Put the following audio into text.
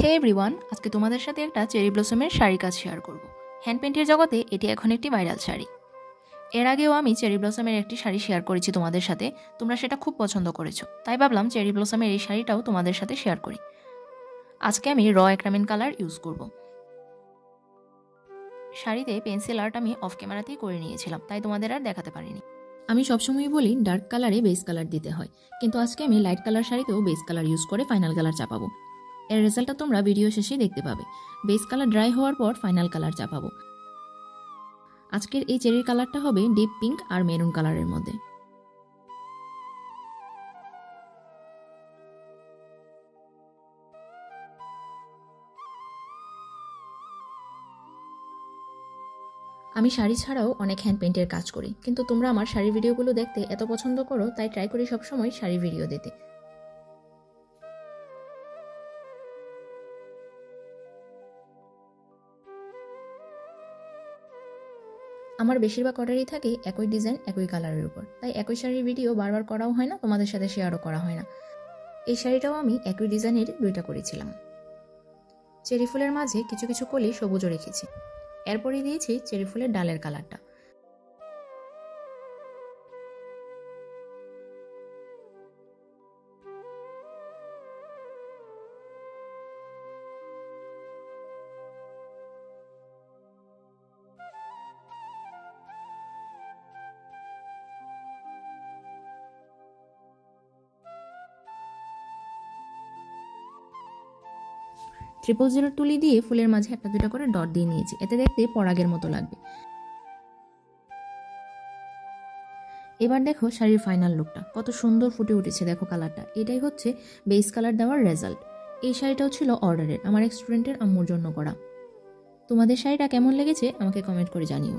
হে everyone, আজকে তোমাদের সাথে একটা চেরি ব্লসমের শাড়ি কাজ শেয়ার করব। হ্যান্ড পেইন্টের জগতে এটি এখন একটি ভাইরাল শাড়ি। এর আগেও আমি চেরি ব্লসমের একটি শাড়ি শেয়ার করেছি তোমাদের সাথে, তোমরা সেটা খুব পছন্দ করেছো, তাই ভাবলাম চেরি ব্লসমের এই শাড়িটাও তোমাদের সাথে শেয়ার করি। আজকে আমি র অ্যাক্রামিন কালার ইউজ করব। শাড়িতে পেন্সিল আর্ট আমি অফ ক্যামেরাতেই করে নিয়েছিলাম, তাই তোমাদের আর দেখাতে পারিনি। আমি সবসময় বলি ডার্ক কালারে বেস কালার দিতে হয়, কিন্তু আজকে আমি লাইট কালার শাড়িতেও বেস কালার ইউজ করে ফাইনাল কালার চাপাবো। এর রেজাল্টটা তোমরা ভিডিও শেষেই দেখতে পাবে। বেস কালার ড্রাই হওয়ার পর ফাইনাল কালার চাপাবো। আজকের এই চেরির কালারটা হবে ডিপ পিঙ্ক আর মেরুন কালারের মধ্যে। আমি শাড়ি ছাড়াও অনেক হ্যান্ড পেইন্টের কাজ করি, কিন্তু তোমরা আমার শাড়ির ভিডিওগুলো দেখতে এত পছন্দ করো, তাই ট্রাই করি সবসময় শাড়ির ভিডিও দিতে। আমার বেশিরভাগ অর্ডারই থাকে একই ডিজাইন একই কালারের উপর, তাই একই শাড়ির ভিডিও বারবার করাও হয় না, তোমাদের সাথে শেয়ারও করা হয় না। এই শাড়িটাও আমি একই ডিজাইনের দুইটা করেছিলাম। চেরি ফুলের মাঝে কিছু কিছু কলি সবুজও রেখেছি। এরপরই দিয়েছি চেরি ফুলের ডালের কালারটা। ট্রিপল জিরো তুলি দিয়ে ফুলের মাঝে একটা দুটা করে ডট দিয়ে নিয়েছি, এতে দেখতে পরাগের মতো লাগবে। এবার দেখো শাড়ির ফাইনাল লুকটা কত সুন্দর ফুটে উঠেছে, দেখো কালারটা। এটাই হচ্ছে বেস কালার দেওয়ার রেজাল্ট। এই শাড়িটাও ছিল অর্ডারের, আমার এক স্টুডেন্টের আম্মুর জন্য করা। তোমাদের শাড়িটা কেমন লেগেছে আমাকে কমেন্ট করে জানিও।